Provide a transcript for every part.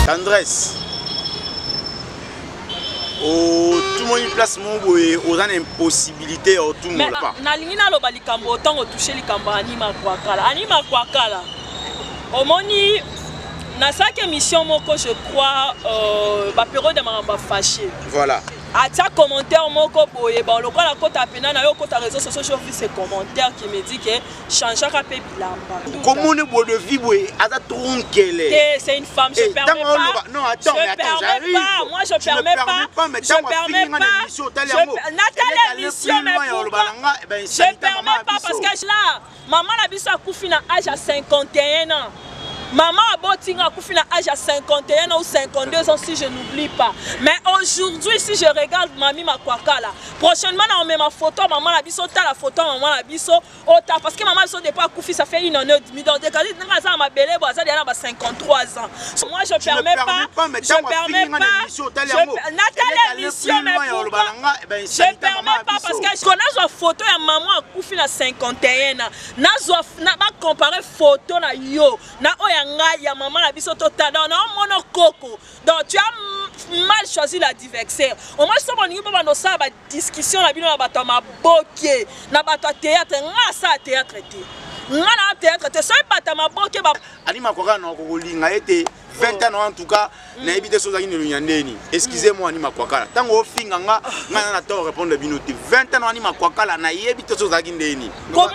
Tendresse. Oh, tout le monde place mon boy, aux une impossibilité au tout le monde pas. Na lingina lo balikambo autant toucher les kamba anima kwakala. Anima kwakala. Au moni na chaque émission moko je crois ba période de maramba fâché. Voilà. À ta commentaire moko boye ba lokola la kota pena na yo kota réseaux sociaux je vis ces commentaires qui me dit que changer ka pe bilamba. Comment ne boit de vie boy à ta tronquelle. C'est une femme, je permets pas. Non, attends, mais attends, j'arrive. Moi je permets pas. Mais je permets pas. Nathalie émission mais pourquoi je permets pas parce que là maman la biso a koufi na âge à 51 ans. Maman a botinga koufi na âge à 51 ans ou 52 ans si je n'oublie pas. Mais aujourd'hui si je regarde Mami Makwakala, prochainement on met ma photo maman la biso ta la photo maman la biso ota parce que maman biso départ koufi ça fait 1 an et demi donc décalé nga ça ma belle boa ça déjà ba 53 ans. Moi je permets pas. Je permets pas. Nathalie émission mais pourquoi je permets pas parce que je connais la photo ya maman koufi na 51 ans. Na ba comparer photo na yo na ya maman la biso total non mono coco donc tu as mal choisi l'adversaire au moins so boningi pa bando sa ba discussion la bino na bato ma boké na bato théâtre nga sa théâtre té nga na théâtre té so bato ma boké ba Anima Kwakala na ko linga été 20 ans en tout cas na ebité so za kini lunyandeni excusez-moi Anima Kwakala tango ofinga nga na to répondre bino 20 ans Anima Kwakala na ebité so za kini ndeni comment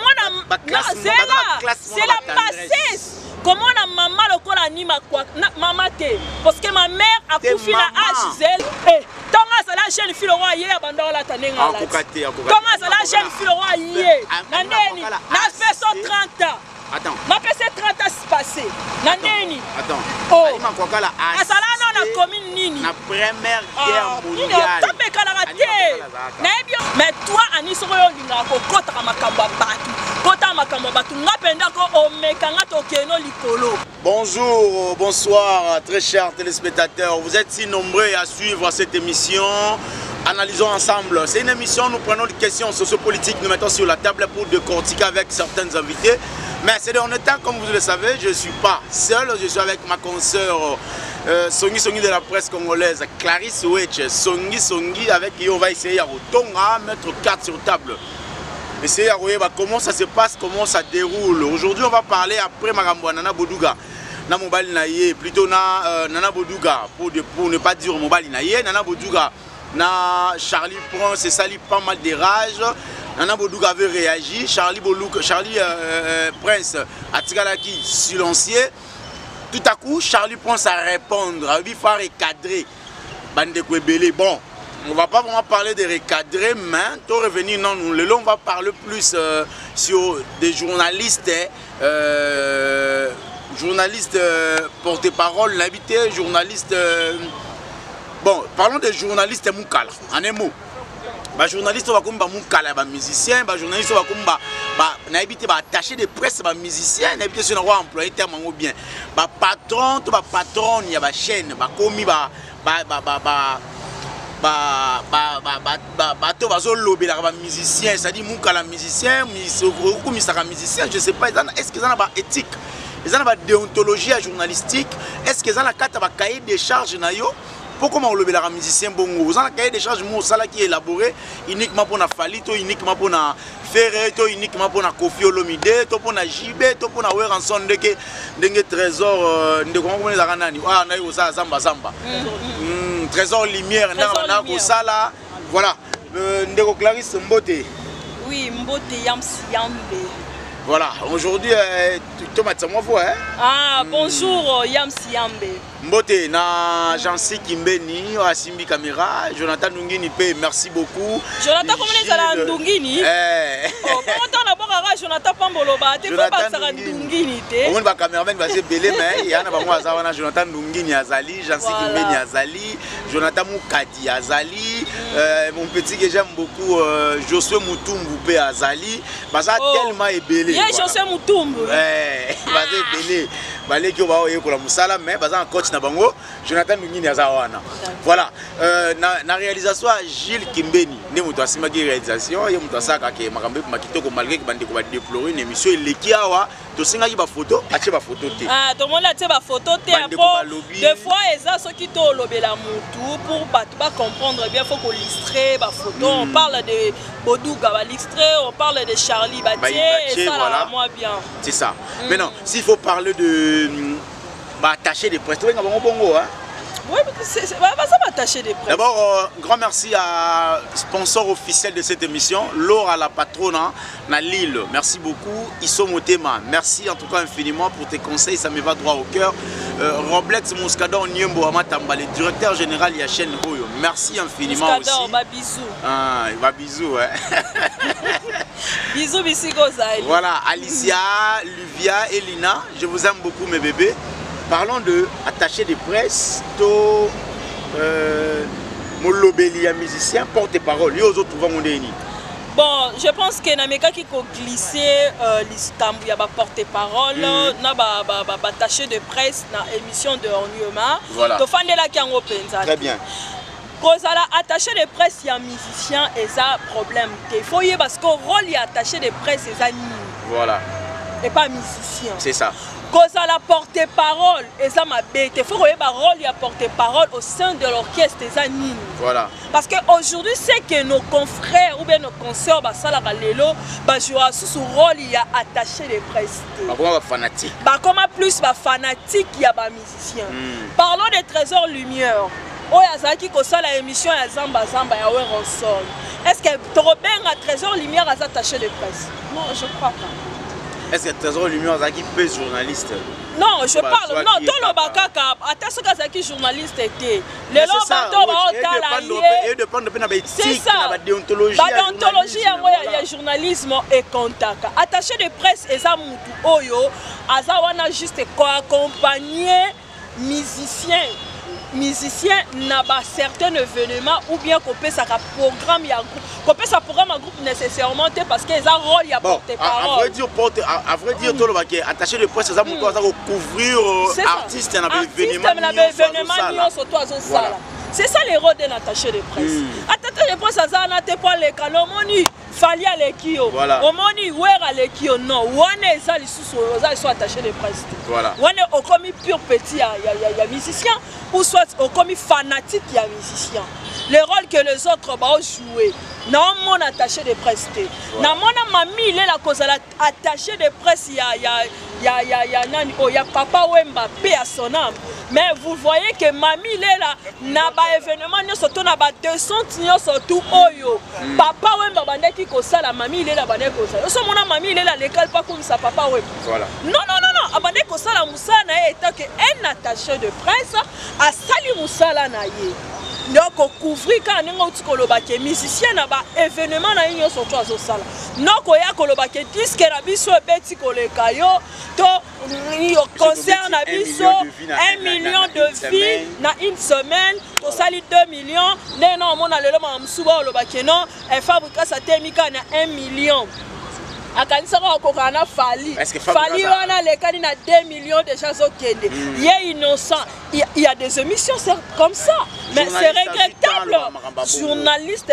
c'est la bassesse. Comment la maman le col anima quoi maman té parce que ma mère a couffé la âge zèle eh tonga ça la jeune fille le roi hier abandon la tanenga la tonga ça la jeune fille le roi hier nandeni na fait 30 ans attends ma fait 30 ans passé nandeni attends oh Anima Kwakala asala non na commune nini na première guerre mondiale tapé kala raté na ebio mais toi ani soko yo linga ko kota makamba batu kota makamba batu ngapenda ko omekanga to keno likolo. Bonjour, bonsoir très chers téléspectateurs, vous êtes si nombreux à suivre cette émission. Analysons ensemble. C'est une émission, nous prenons des questions sociopolitiques, nous mettons sur la table pour décortiquer avec certains invités. Mais ces derniers temps, comme vous le savez, je ne suis pas seul, je suis avec ma consoeur Songi Songi de la presse congolaise, Clarisse Ouetche. Songi avec qui on va essayer à mettre carte sur table. Essayer à voir comment ça se passe, comment ça déroule. Aujourd'hui, on va parler après Magambo Nana Boduga. Na mobile naie, plutôt Nana Boduga, pour ne pas dire mobile naie, Nana Boduga. Na Charlie Prince, c'est ça, pas mal de rage. Nana Boduga avait réagi. Charlie Prince a tiré silencieux. Tout à coup, Charlie Prince a répondu. Il faut recadrer. Bande Kwebele. Bon, on ne va pas vraiment parler de recadrer, mais pour revenir, non, on va parler plus sur des journalistes. Journalistes porte-parole, l'invité, journalistes. Bon, parlons des journalistes Moukala, en un mot. Les journalistes sont comme les musiciens, les journalistes sont comme les attachés de presse, les musiciens, les habitants sont employés tellement bien. Les patrons, les patrons, il y a des chaînes, les commis, les musiciens, c'est-à-dire les musiciens, je ne sais pas, est-ce qu'ils ont une éthique? Ils ont une déontologie journalistique? Est-ce qu'ils ont un cahier de charges? Pourquoi on le la musicien bongo? Vous avez un cahier de charges qui est élaboré uniquement pour la Falito, uniquement pour la Ferré, uniquement pour la Kofi Olomide, pour la JB, pour la Weranson, de trésor, de comment on les a ranani. Ah, on a Zamba Zamba. Trésor lumière, sala. Voilà. Ndeko Clarisse Mbote. Oui, Mbote Yambe. Voilà, aujourd'hui, Thomas, c'est moi. Ah, bonjour, Yambe. Mbote, na Jansi Kimbeni, Asimbi Kamera, Jonathan Ndungini, merci beaucoup. Jonathan, comment est-ce que Ndungini? Oh, comment d'abord Jonathan Pamboloba, tu peux pas ça Ndungini. On va caméraman va se belé, mais il y a un Jonathan Ndungini Azali, Jansi Kimbeni Azali, Jonathan Moukadi Azali, mon petit que j'aime beaucoup, Josué Moutumbu Azali, parce que tellement est belé. Josué Moutumbu. Belé. Balé qui va au la Moussala, mais un coach na bango, Jonathan Ndungini Azawana. Voilà. Na réalisation Gilles Kimbeni, ne muto asimaki réalisation, ye muto asaka ke makambe makitoko malgré que bande ko ba déplorer une émission elekiawa to singa ki ba photo, ache ba photo te. Ah, tout le monde a ache ba photo te après. Des fois eza ceux qui to lobela mutu pour ba comprendre bien faut qu'on illustrer ba photo. On parle de Bodouga ba illustrer, on parle de Charlie Batier et ça là moi bien. C'est ça. Maintenant, s'il faut parler de attaché des presse, tu vois bongo hein. Oui, ça va attacher des presse. D'abord, grand merci à sponsor officiel de cette émission, Laura la patronne na Lille. Merci beaucoup. Iso Motema. Merci en tout cas infiniment pour tes conseils, ça me va droit au cœur. Roblex Mouskador Nyembo Amatamba, le directeur général de la chaîne Royo. Merci infiniment Mouskador, aussi. Bah bisous. Ah, il va bisous, ouais. Bisous, bisous, Gozaï. Voilà, Alicia, Luvia, Elina, je vous aime beaucoup mes bébés. Parlons de attaché de presse, Molobeli, un musicien, porte-parole. Bon, je pense que Nameka qui a glissé l'Istanbul, il y a porte-parole, il y a attaché de presse dans l'émission de Orniuma. Voilà. Très bien. Quand il a attaché de presse, il y a un musicien et ça problème. Il faut y parce que le rôle il attaché de presse, c'est ça. Voilà. Et pas musicien. C'est ça. Quand ça la porte-parole, et ça m'a bête. Il faut que le rôle il a porte-parole au sein de l'orchestre, c'est ça. Voilà. Parce qu'aujourd'hui, c'est que nos confrères ou bien nos consoeurs, ça la lelo, jouera sous ce rôle il y a attaché de presse. Comment fanatique? Comment plus fanatique il y a des musiciens. Parlons des trésors lumière. Oh, il y a la émission à Zamba Zamba, est-ce que Torobeng a trésor lumière à attaché de presse? Non, je crois pas. Est-ce que trésor lumière a qui peut journaliste? Non, je parle. Non, tout le bakaka, attention que c'est qui journaliste était. Les c'est ça. La déontologie, il y a journalisme et contact. Attaché de presse et ça mutu oyo, azawana juste accompagner musicien n'a pas certains événements ou bien qu'on peut ça programme un groupe nécessairement parce qu'ils ont rôle il y a porte-parole. À vrai dire tout le baquet attaché de presse ça couvrir artistes dans événements c'est ça les rôles d'un attaché de presse. Attaché de presse ça n'a pas les canons fali alekio omoni wera alekio non wane ça les sous attachés de presse. Voilà. Wane au commis pur petit il y a musicien ou soit au commis fanatique il y a musicien. Le rôle que les autres vont jouer. Non mon attaché de presse. Na mon mamie il est la cause attaché de presse il y a papa Wemba paix à son âme. Mais vous voyez que mamie il est là n'a pas événement surtout n'a pas 200 surtout oyo. Papa Wemba bandeki ko ça la mamie il est là bandeki ko ça. So mon mamie il est là l'école pas comme ça papa Wemba. Voilà. Non abandeki ko ça la musana étant que un attaché de presse a sali musala na ye. Donc couvrir quand on est koloba ke musicien na ba événement na yo surtout azo sala. Non ko ya koloba ke disque na biso beti koleka yo to concert na biso 1 million de vies na une semaine to sali 2 millions né non mona lelo ma msuba koloba ke non e fabrica sa temika na 1 million. Akanisa ko kana fali wana les candidats 2 millions de gens au Kenya. Il est innocent. Il y a des émissions comme ça. Mais c'est regrettable. Journaliste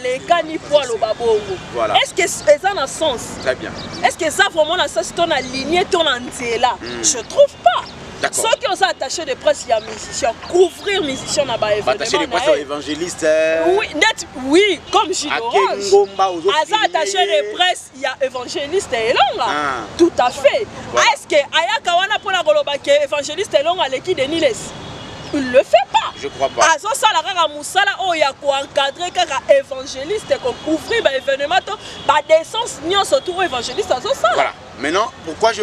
les cani pour le babongo. Est-ce que ça a un sens? Très bien. Est-ce que ça vraiment a un sens ton aligné ton là? Je trouve pas. Ceux qui ont attaché de presse, il y a musiciens. Couvrir musiciens n'a pas événement. Attaché de presse évangéliste. Oui, comme Gilles Orange. Attaché de presse, il y a évangéliste et longa. Tout à fait. Est-ce que Ayakawana pour la Golobake, évangéliste et longa, l'équipe de Niles? Il ne le fait pas. Je crois pas. Azo sala kaka musala o ya ko encadrer kaka évangéliste ko couvrir ba événement ba décence ni surtout évangéliste azo sala. Voilà. Maintenant, pourquoi je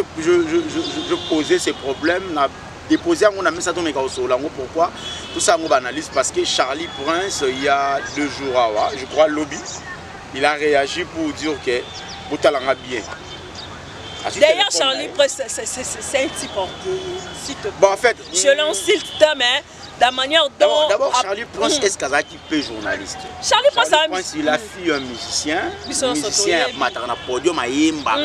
posais ces problèmes na déposer on a mis ça dans mes pourquoi tout ça on analyse parce que Charlie Prince il y a 2 jours je crois lobby il a réagi pour dire que Boutalanga bien. D'ailleurs, Charlie Prince, c'est un type orgueilleux. Bon, en fait, je l'insulte, mais la manière dont... D'abord, Charlie Prince, est-ce qu'il est journaliste? Charlie Prince, il a fui un musicien. Musicien, matarna podium, aïmba,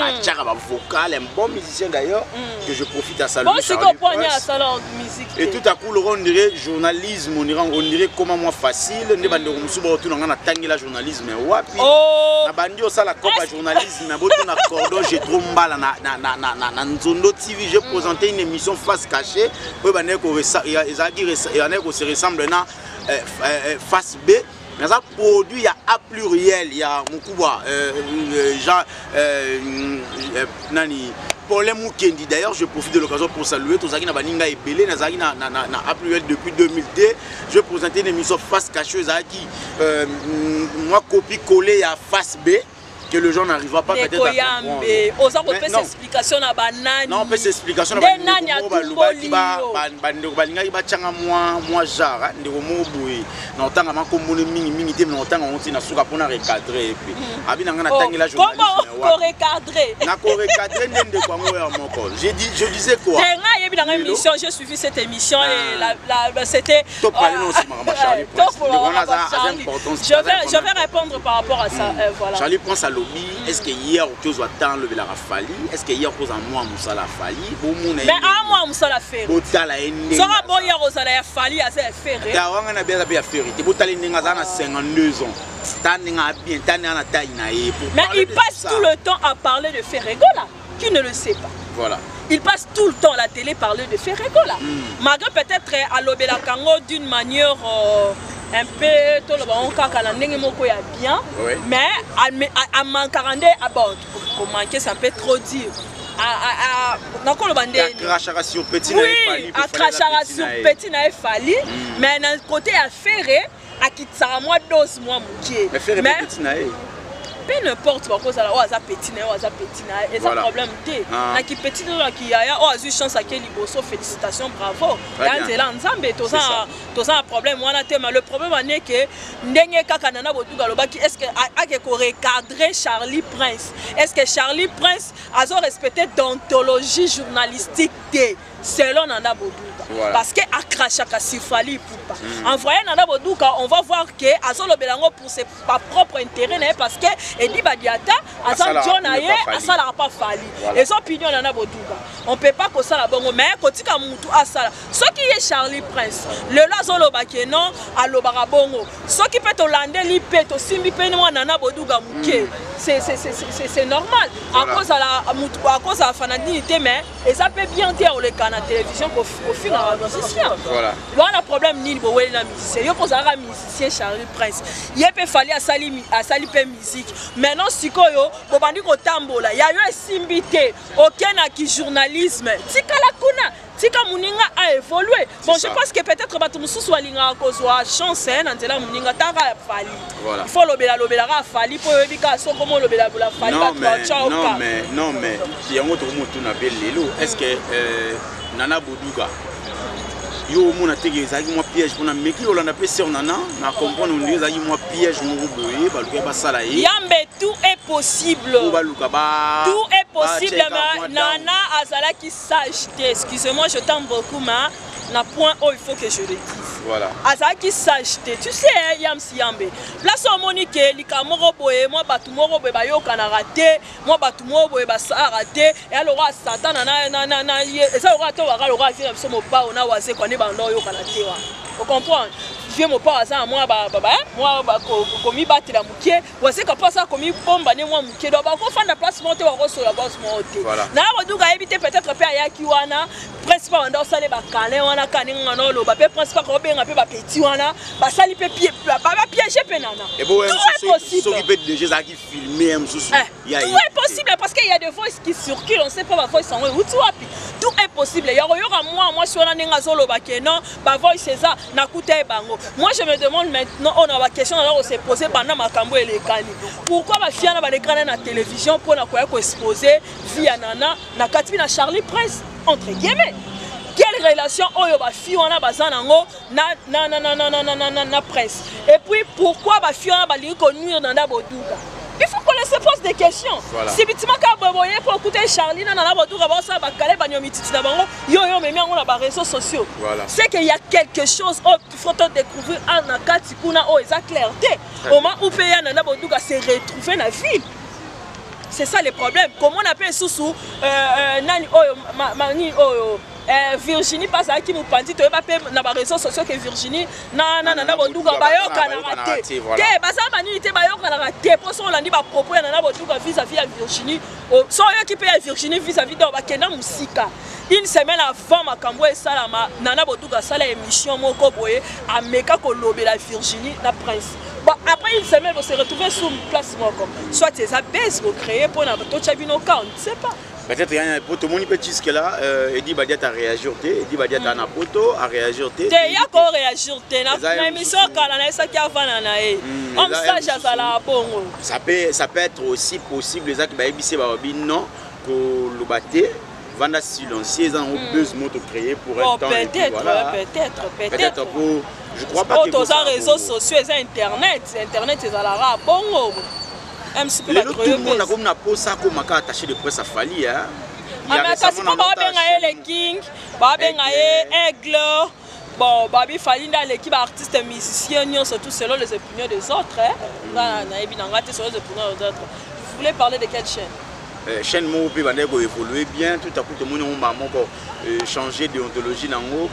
vocal, un bon musicien d'ailleurs, que je profite à saluer. Charlie Prince. Et tout à coup, on dirait journalisme, on dirait comment moi facile, on dirait que la journalisme est wapi. Nabandi ça la copa journalisme, na cordon, j'ai trop mal na Nzondo TV, j'ai présenté une émission face cachée, il y en a qui se ressemblent à face B. Mais ça produit, il y a A pluriel, il y a Moukouba, Jean, Nani, Paul Moukendi. D'ailleurs, je profite de l'occasion pour saluer tous ceux qui n'ont pas Ninga et Belé, na A pluriel depuis 2002. Je présentais une émission face cachée, moi copie collée à face B. Que le gens n'arrivera pas peut-être à comprendre. Non, on peut s'explication. Je disais quoi? J'ai suivi cette émission et c'était... Je vais répondre par rapport à ça. Charlie pense à est-ce que hier tu as tant le la Fali? Est-ce que hier tu as moi Moussa la Fali? Mais à moi Moussa la Ferry. Botala ende. Sera bon hier aux ala Fali à faire Ferry. Ta wanga na bien Ferry. Tu botala ende ngazana 52 ans. Taninga bien, taninga taina e. Mais il passe tout le temps à parler de Ferregola. Qui ne le sait pas? Voilà. Il passe tout le temps à la télé parler de Ferregola. Malgré peut-être à l'Obela Kango d'une manière un peu tout le monde bien, mais à manquer à bord, pour manquer ça peut trop dire. Sur petit na Fali, mais d'un côté à Ferré, à qui ça moi 12 mois mais Ferré petit na peu n'importe quoi ça là ça petit et ça problème té na qui petit là qui y a eu chance à quel liboso félicitations bravo quand c'est là ensemble tout ça problème moi na thème le problème est que ndenge kaka nana botuga lobaki est-ce que a que recadrer Charlie Prince est-ce que Charlie Prince a respecté d'ontologie journalistique selon Nana Boduka parce que Akrachaka Sifali Poupa en voyant Nana Boduka on va voir que Azolo Belango pour ses propres intérêts parce que Edi Badiata Azan John Aye Asala pas Fali et son opinion Nana Boduka on peut pas que ça la bongo mais kotika mutu asala ce qui est Charlie Prince le Lazolo Bakeno alobara bongo ce qui peut Hollande li peut simbi pe Nana Boduka muke c'est normal à cause à la fanadité mais et ça peut bien dire le canal télévision pour finir à musicien. Voilà le problème ni le musicien yo posa un musicien Charlie Prince il peut falloir à sali pe musique maintenant sikoyo bobandi ko tambola il y a eu un simbité aucun qui journalisme tika la kuna tika muninga a évolué bon je pense que peut-être bato mususu walinga kozwa chance na nzela muninga tara Fali il faut lobela ra Fali po yebika so comment lobela la Fali non mais yango to mutu na belelo est-ce que Nana Boduka yo mona tege zaki moi piège pour na meki olanda pe sur Nana na comprendre on dit zaki moi piège mon boye baluka ba sala yi yambe tout est possible tout est possible Nana azala qui sage excusez-moi je t'aime beaucoup mais na point où il faut que je le dise. Voilà. Azaki s'acheter. Tu sais, Yamsi Yambe. Place au Monique, Likamoro Boé, moi Batumoro Bebayo kana raté, moi Batumoro Boé sa raté, et alors Satan na et ça aura to waka aura fi so mo pa ona wase kwa ne bando yo kana tewa. Vous comprenez? Viens mon pas à moi moi komi battre la mukie, wase ka pasa komi bomba ne moi mukie do ba ko fanda place monter wa so la boss monter. Na Boduka éviter peut-être pe ayaki wana principal ndo sale ba kale wana kaninga no lo ba pe principal ko benga pe ba petit wana ba sali pe pied ba piéger pe nana. Et bon s'occuper de gens qui filmer tout est possible parce qu'il y a des voix qui circulent on sait pas ba voix sont où tu wapi. Tout est possible. Il y aura moi si on a ninga zolo ba keno ba voix c'est ça na kuta bango. Moi je me demande maintenant on a la question alors on s'est posé pendant makambo et les kani. Pourquoi ba fiana ba l'écran na télévision pour na quoi exposer via nana na katibi na Charlie Prince entre guillemets. Quelle relation oyo ba fi wana bazanango na presse. Et puis pourquoi ba fi wana ba li ko nuire Nana Boduka. Il faut qu'on ne se pose des questions. Si tu m'as pour écouter Charlie, réseaux sociaux. C'est qu'il y a quelque chose qu'il faut découvrir en Akati Kuna o esa clarté. Au moment où Péa Nana Bodouga s'est retrouvé dans la ville. C'est ça le problème. Comment on appelle Soussou Nani Virginie passe à qui nous pandit, tu vas pas dans les réseaux sociaux que Virginie Nana Bodouga Bayoka n'a raté. Que basa manité Bayoka n'a raté. Pour ça on l'a dit bah propos Nana Bodouga vis-à-vis à Virginie. Sans eux qui paye à Virginie vis-à-vis de Bakena Musika. Une semaine avant Makambo et Salama, Nana Bodouga sala émission Moko Boye à Meka Kolobé la Virginie la prince. Bon, après une semaine, on s'est retrouvé sur place Moko. Soit tes abeilles vous créez pour notre chabino cas, on ne sait pas. Peut-être qu'il y a un pote, mon petit que là, Edi Badiat a réagi, Edi Badiat a un poteau, a réagi. Il y a encore réagi, la émission Kalana, ça qui a vananae. On stage à la bongo. Ça peut être aussi possible, les actes baïbissé non, que le bâté. Vanda silencieux, ils ont besoin de créer pour un temps. Peut-être pour. Je crois pas que. Tous les réseaux sociaux, les Internet, c'est à la rare. Bon, tout le monde a comme un poste ça comme un attaché de presse à Fali. Mais parce que les King, Aigle, bon, Babi Fali dans l'équipe artiste et musicien, surtout selon les opinions des autres. Selon les opinions des autres. Vous voulez parler de quelle chaîne? Chaîne Mopi va évoluer bien, tout à coup tout le monde a changé d'ontologie dans le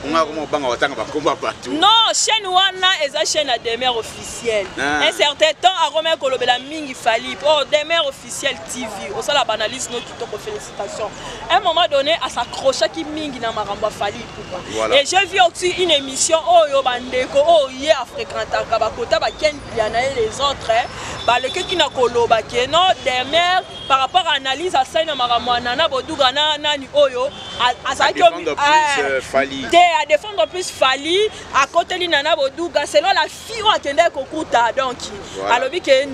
non, chaîne Wana est la chaîne à demeure officielle. Un certain temps, à Romain Kolobela Mingi Fali, pour demeure officielle TV, au sein de la banaliste, nous qui t'ont félicitations. À un moment donné, à s'accrocher qui Mingi n'a maramba Fali. Et j'ai vu aussi une émission, oh yo bandeko, oh yé à fréquenter Kabakota, Baken Piana et les autres, le qui n'a Koloba qui est non, demeure par rapport à l'analyse à Saina Maramoana, Bodouga Nani Oyo, à défendre plus Fali, à côté de Nana Bodouga, selon la fille qui a Kokuta. Donc, alors que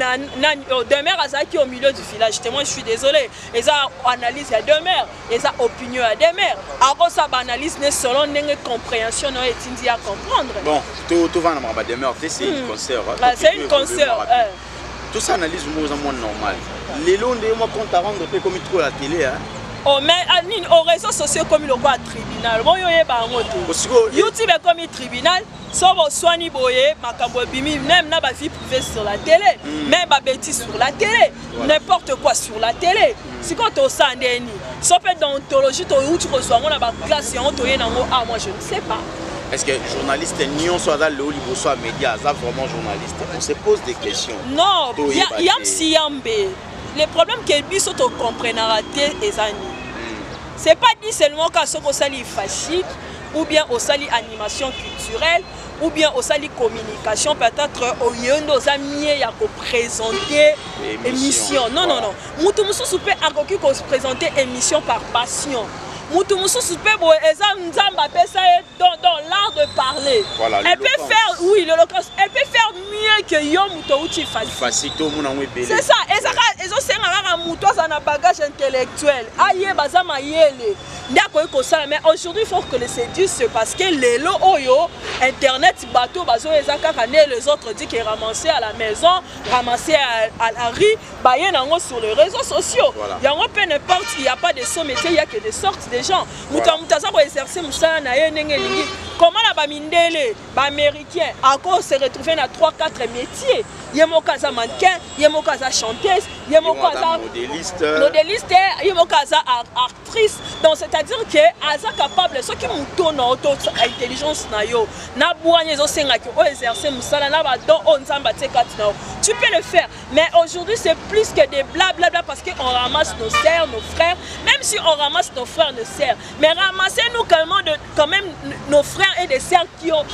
demeure à Zaki au milieu du village. Moi, je suis désolé. Et ça analyse à demeure, et ça opinion à demeure. Alors, ça analyse selon une compréhension et à comprendre. Bon, tout va dans la demeure, c'est une concert. C'est une concert. Tout ça analyse au moins normal. Les longs de moi compte à rendre comme il trouve la télé. Oh, mais aux réseaux sociaux comme il voit tribunal. Bon, YouTube est comme un tribunal. Sauf au soigni boye, même na vie privée sur la télé, même ma bêtise sur la télé, n'importe quoi sur la télé. Si quand tu as un déni, sauf dans l'ontologie, tu reçois une classe et on te dit moi je ne sais pas. Est-ce que journaliste n'y soit dans le niveau soit média, ça vraiment journaliste? On se pose des questions. Non, il y a si yambé. Le problème que biso to comprendre raté ezani. C'est pas dit seulement qu'à ce qu'on sali fashique ou bien au sali animation culturelle ou bien au sali communication peut-être au yondo amis ya ko présenter émission. Non non non. Mutu musu peut akoki ko présenter émission par passion. Mutu musu peut dans l'art de parler. Voilà, elle peut faire oui l'Holocauste, elle peut faire mieux que Yom Muto facile. C'est ça, et ça c'est un muto ça na bagage intellectuel. Aïe bazama yele. Mais aujourd'hui il faut que les séduise parce que les lots oyo internet bateau bazo ezaka les autres dit qu'ils ramassaient à la maison, ramassaient à la rue, baye nango sur les réseaux sociaux. Il y a un peu n'importe, il n'y a pas de son métier, il n'y a que des sortes de gens. Mutaza ko exercer musala na ye ndenge lingi. Comment la bamindele, américain, encore se retrouver dans 3-4 métiers. Yemokaza mannequin, yemokaza chanteuse, yemokaza modéliste, yemokaza actrice. Donc c'est-à-dire que aza capable ceux qui moutonne auto intelligence na yo, na boanye zo senga ki o exercer musala na ba don on nzamba tekati na. Tu peux le faire, mais aujourd'hui c'est plus que des blablabla parce qu'on ramasse nos sœurs, nos frères, même si on ramasse nos frères, nos sœurs, mais ramassez-nous quand même nos frères et des sœurs qui ont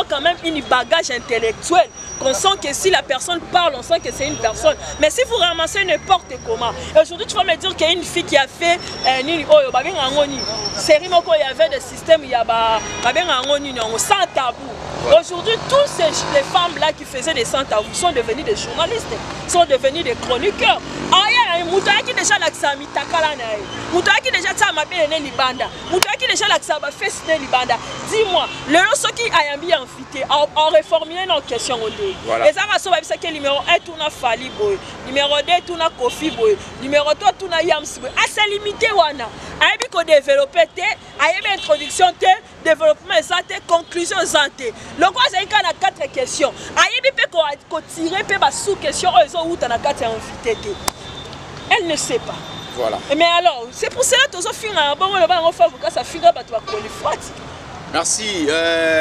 quand même une bagage intellectuel. Qu'on sent que si la personne parle, on sent que c'est une personne. Mais si vous ramassez n'importe comment, aujourd'hui tu vas me dire qu'il y a une fille qui a fait série moko il y avait des systèmes, il y a sans tabou. Aujourd'hui, toutes les femmes là qui faisaient des sans tabou sont devenues des journalistes, sont devenues des chroniqueurs. Déjà muto qui déjà ça m'a bien libanda muto qui déjà la ça va faire ne libanda dis-moi le ce qui a ambi invité en réformer nos questions et ça va sauver ça que numéro 1 tout na Fally boy numéro 2 tout na Kofi boy numéro 3 tout na Yams boy à se limiter wana aibi ko développer té aibi introduction té développement ça té conclusion santé le quoi c'est quand na 4 questions aibi pe ko tirer pe ba sous question eux ou na 4 invité té elle ne sait pas. Voilà. Mais alors, c'est pour cela que tu as fait un bon ça finira tu vas coller. Merci.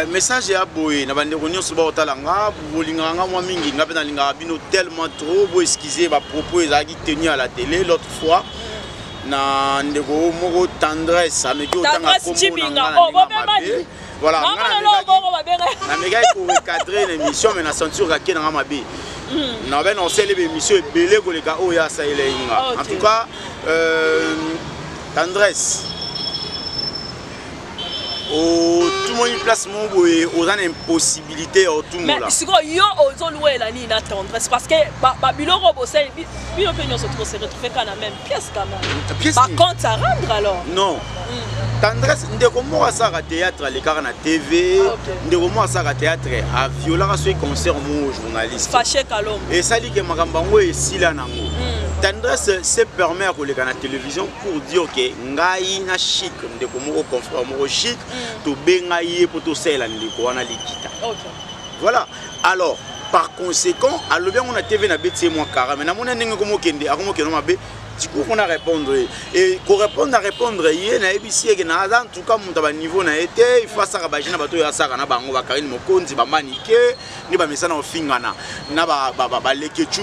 Message à Boy. Na bande réunion sur Baotalanga, bolinganga moi mingi ngabe na linga bino tellement trop bo excuser ba propos ezaki tenu à la télé l'autre fois. Na ndeko moko tendresse ameki otanga komo na voilà. Na mega ko recadrer l'émission mais na ceinture ka kenanga mabe. Na ben on sait les émissions belé ko les gars oya ça il en tout cas tendresse tout le monde place mon boy aux impossibilités tout le monde là. Mais si yo ozo louer la ni na tendresse parce que babilo robosel bi opinion se retrouver quand même pièce quand même. Par contre ça rendre alors. Non. Tendresse ndeko mo ça ka théâtre les car na TV ndeko mo ça ka théâtre a viola so concert mo journaliste. Fâché kalom. Et ça dit que makamba ngo esila nango. Tendresse se permet ko le na télévision pour dire que ngai na chic ndeko mo confrère mo chic to benga ye pour to sela ndeko wana likita. Voilà. Alors par conséquent, à l'objet on a TV na bêtise moi car mais na mona ndenge ko mo kende akomo keno mabe. Du coup, on a répondre et pour répondre à répondre hier na ebisi que na en tout cas mon taba niveau na été il faut ça ka bajina bato ya saka na bango ba Karine Mokonzi ba manike ni ba mesana ofingana na ba lekechu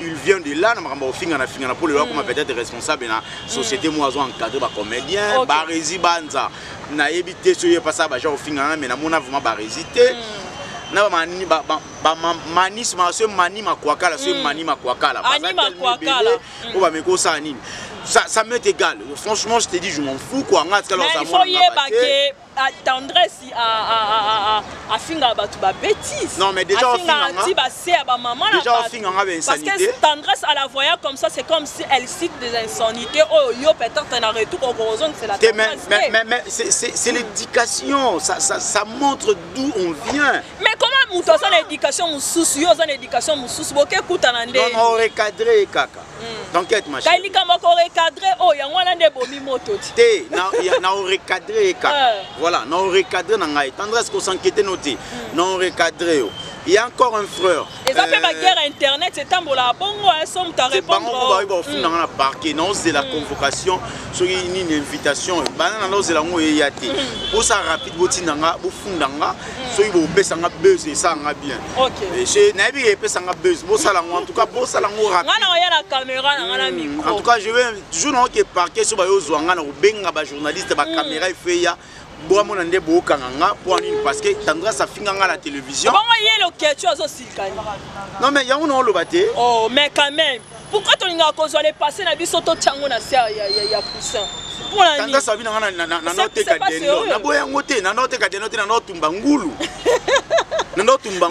il vient de là na ba ofingana pour le voir comme peut-être responsable na société moiso encadré ba comédien ba rési banza na ebité so ye pas ça ba genre ofingana mais na mona vraiment ba résiter na mani manis ma se mani makwakala se mani makwakala ça m'est égal franchement je te dis je m'en fous quoi il faut y évacuer tendresse à finga batu ba bêtise. Non mais déjà parce que tendresse à la voyant comme ça c'est comme si elle cite des insanités. Oh yo peut-être un retour au gros c'est la tendresse. Mais c'est l'éducation, ça montre d'où on vient. Mais comment muto ça l'éducation mususu yo ça l'éducation mususu boke kutanande. Non recadrer kaka. T'inquiète ma chérie. Kailika moko recadrer oh yango wana nde bomi moto ti. Na recadrer kaka. Voilà, non recadré dans la tendresse qu'on s'inquiétait noté. Non recadré. Il y a encore un frère. Et ça fait ma guerre internet, c'est un bon là. Bon, elles sont à répondre. C'est la convocation, sur une invitation. C'est la pour ça rapide, vous tinanga, vous fundanga, so vous pèsez un buzz et ça va bien. Ok. Je n'ai pas pèsé un buzz. Bon ça en tout cas, bon ça rapide. La caméra, la micro. En tout cas, je vais toujours que parquer sur les journaliste, la caméra fait ya. Parce que Tendresse a fini à la télévision. Non mais il y a un autre bâtiment. Oh mais quand même. Pourquoi tu as causé les passer na biso to chango na sia ya poussin. Tendresse a fini na note kadeno. Na boya ngote na note kadeno na note tumbangulu.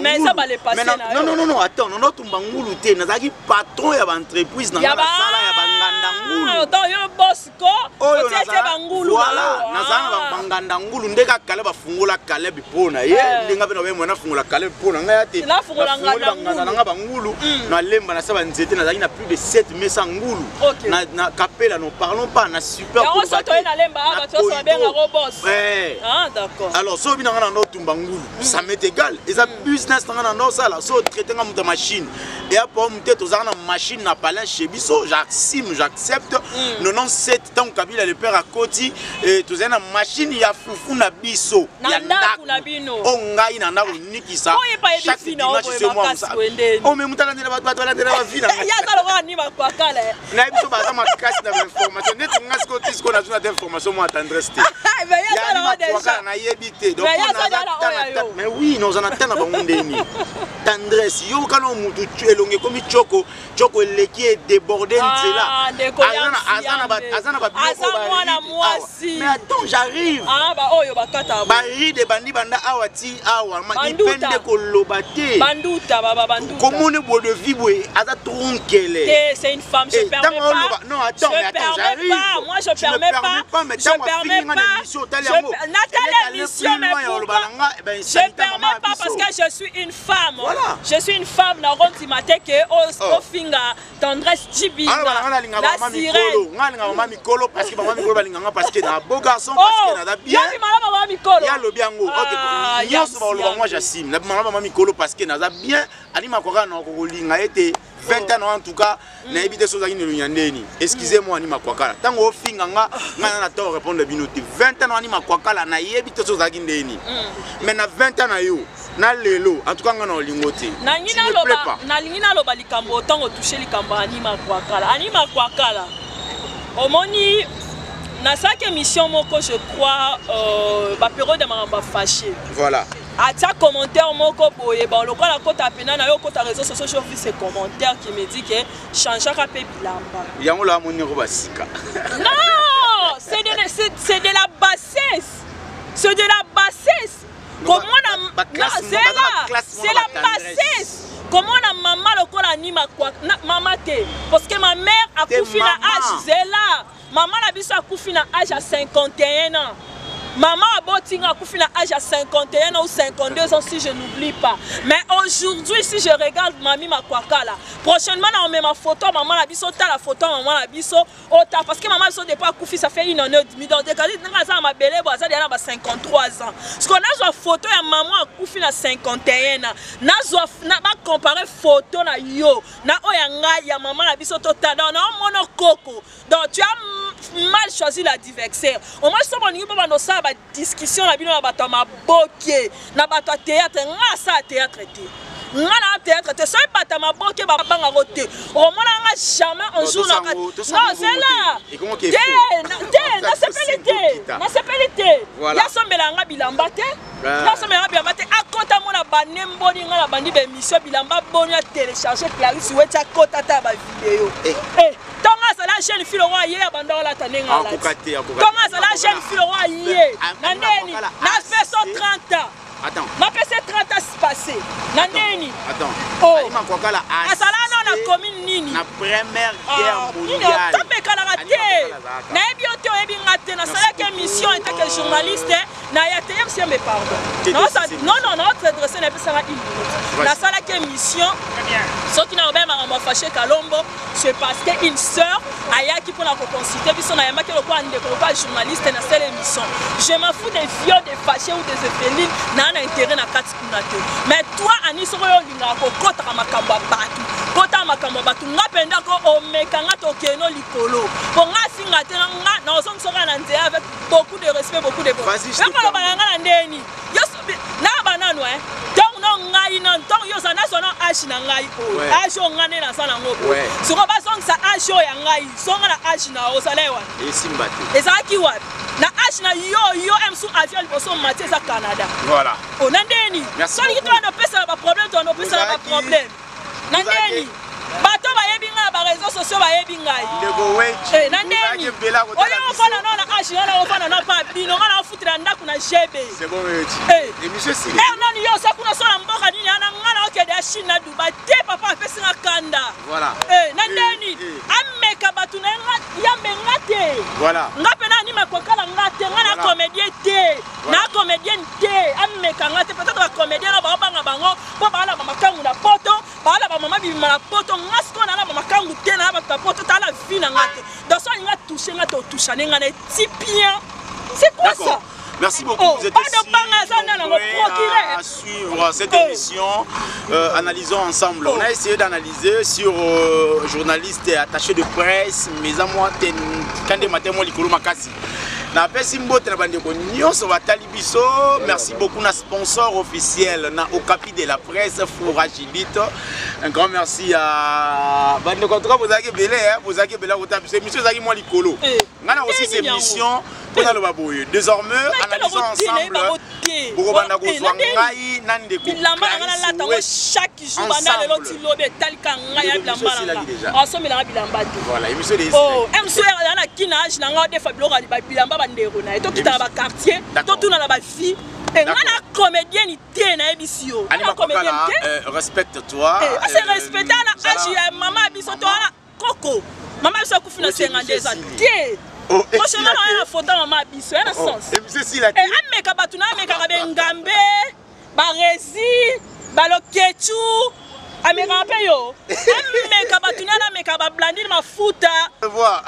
Mais ça va les passer na. Non attends, na note tumbangulu te na zaki patron ya entreprise na sala ya bangandangulu. Dans yo boss ko. O tete bangulu. Voilà, na zana bangandangulu ndeka kale ba fungola kale bipona ye ndinga beno be mona fungola kale bipona nga yate. Na fungola nganda bangulu na lemba na saba nzete na zaki na plus de 7 mesa ngulu. Na capella nous parlons pas na super pour ça to na lemba ba to so benga robos. Ah d'accord. Alors so bina na no tumbangulu ça m'est égal. Et ça business na no ça là so traiter nga muta machine. Et après muta to za na machine na palin chez biso j'accepte. 97 tant Kabila le père à Koti et to za na machine ya fufu na biso. Ya ndaku na bino. O ngai na ndaku nikisa. Chaque dimanche c'est moi ça. Oh mais muta landela bato landela ba vina. Ya ça lo ni ba kwa kale. Na biso ba za ma casse d'information. Net ngas ko tis ko na zona d'information moi tendresse. Mais ya ça lo déjà. Na yebité. Donc mais oui, nous en attendons ba ngondeni. Tendresse yo kana mutu elonge komi choko leki est débordé nzela. Azana ba biloko ba. mais attends, j'arrive. Ah, bah, oh, yo, bah, kata. Bari de bandi banda awati awa. Ipende kolobate. Banduta, baba, banduta. Comment on est beau de vivre? Ada tronquele. C'est une femme, je permets pas. Non, attends, mais attends, j'arrive. Moi, je permets pas. Mais je permets pas. Nathalie, émission, mais pourquoi? Je permets pas parce que je suis une femme. Voilà. Je suis une femme, na ronti mateke, au finga, tendresse chibi. La sirène. Parce que maman mikolo balinganga parce que na beau garçon parce que na bien. Ya maman mikolo. Ya lo biango. OK. Nyonso ba lo moi j'assume. Na maman mikolo parce que na bien ani makoka na ko linga ete 20 ans en tout cas na ebite so zaki ne nyandeni. Excusez-moi ani makwakala. Tango ofinga nga na to répondre binote 20 ans ani makwakala na ebite so zaki ndeni. Mais na 20 ans na yo na lelo en tout cas nga na olingote. Na ngina loba na lingina loba likambo tango toucher likambo ani makwakala. Ani makwakala. Omoni na chaque émission moko je crois ba période de maramba fâché. Voilà. À ta commentaire moko boye ba lokola kota pena na yo kota réseaux sociaux j'ai vu ces commentaires qui me dit que changer ka pe bilamba. Yango la moni ko basika. Non, c'est de la bassesse. C'est de la bassesse. Comment on a c'est la bassesse. Comment on a maman lokola anima quoi maman te parce que ma mère a couché na âge zela. Maman la biso a couché na âge à 51 ans. Maman a botinga a couché na âge à 51 ans ou 52 ans si je n'oublie pas. Mais aujourd'hui si je regarde mamie makwakala, prochainement on met ma photo maman la biso ta la photo maman la biso ota parce que maman biso depuis a couché ça fait 1 an et demi donc décalé nga za ma belle boza dia na 53 ans. Parce qu'on a une photo ya maman a couché na 51 ans. Na ba comparer photo na yo na oyanga ya maman la biso tota na mono koko. Donc tu as mal choisi l'adversaire. Au moins ça mon niveau dans ça ba discussion la bino na bato ma boké na bato théâtre nga ça théâtre té. Nga na théâtre té so bato ma boké ba banga roté. Au moins nga jamais un jour na non c'est là. Na sepelité. Na sepelité. Ya sombela nga bilamba té. Ya sombela bilamba té akota mona banembo nga na bandi be mission bilamba boni a télécharger Clarisse Weta kota ta ba vidéo. Tonga ça la chaîne filo wa ye abanda la tanenga la. Tonga ça la chaîne filo wa ye. Nandeni na fait 130 ans. Attends. Ma PC 30 ans passé. Nandeni. Attends. Oh. Ima kwakala asala non na commune nini. Na première guerre mondiale. Tapé kala raté. Na ebi oto ebi ngate na sala que mission en tant que journaliste na ya te monsieur me pardon. Non notre adresse n'est pas ça une minute. Na sala que mission. Ce qui n'a pas m'a fâché Kalombo c'est parce que une sœur ayaki pour la consulter biso na yamba que le quoi pas journaliste na cette émission. Je m'en fous des viols, des fâchés ou des éphélides na intérêt na kati kunate. Mais toi ani soko yo linga ko kota makambo batu. Kota makambo batu ngapenda ko omekanga to keno likolo. Pour nga singa te nga na osom soka na nzea avec beaucoup de respect, beaucoup de bon. Mais ko lo balanga na ndeni. Yo na banano donc non ngai non donc yo sana sono ashi na ngai ko. Asho ngane na sana ngopo. Soko ba song sa asho ya ngai. Songa na ashi na osalewa. Esimbate. Ezaki wapi? Na ashi na yo emsu avion liboso matie za Canada. Voilà. Oh nandeni. So ni to na pesa ba problème to no pesa ba problème. Nandeni. Bato ba yebinga ba réseaux sociaux ba yebinga. Ndego wechi. Nandeni. Oyo ofana na ashi na ofana na pa bino ngana ofutira ndaku na jebe. C'est bon wechi. Et monsieur Sile. Non yo sa kuna so na mboka nini ana ngana okede ya Chine na Dubai te papa apesi na kanda. Voilà. Nandeni. Ameka batu na ya mengate. Voilà. Ngapena ni makwakala ngate ngana comédien te. Na comédien te. Ameka ngate peut-être la comédien na ba banga bango po ba la mama kangu na poto, ba la mama bima na poto ngasko na la mama kangu te na ba poto ta la vie na ngate. Dans ça il va toucher ngate au toucher ngana tipien. C'est quoi ça? Merci beaucoup, vous êtes à suivre cette émission, analysons ensemble. On a essayé d'analyser sur journalistes et attachés de presse, mais à moi, quand des matins, moi, l'icolo makasi. Na pesimbo trabandeko nyonso batali biso. Merci beaucoup na sponsor officiel na Okapi de la presse Flora Gilito. Un grand merci à bande contre vous avez belé vous avez belé c'est monsieur Zaki moi likolo. Ngana aussi ces missions pour na lobaboye. Désormais analysons ensemble. Boko banda ko ngai nande ko. Bilamba ngana la tango chaque jour banda le loti lobe talika ngai bilamba nga. Asomela bilamba. Voilà, émission des. Oh, MCR na kinage na nga de Fabio bilamba bande numéro na to kita ba quartier to tuna na ba fille et ngana comédienne té na ebisio na comédienne respecte-toi c'est respecter na agi maman biso to na koko maman biso kufina 52 ans té prochainement on a une photo maman biso na sens et c'est si la et ameka batuna ameka ba ngambe ba resi ba lokechu ameka pe yo ameka batuna na ameka ba blandine mafuta voir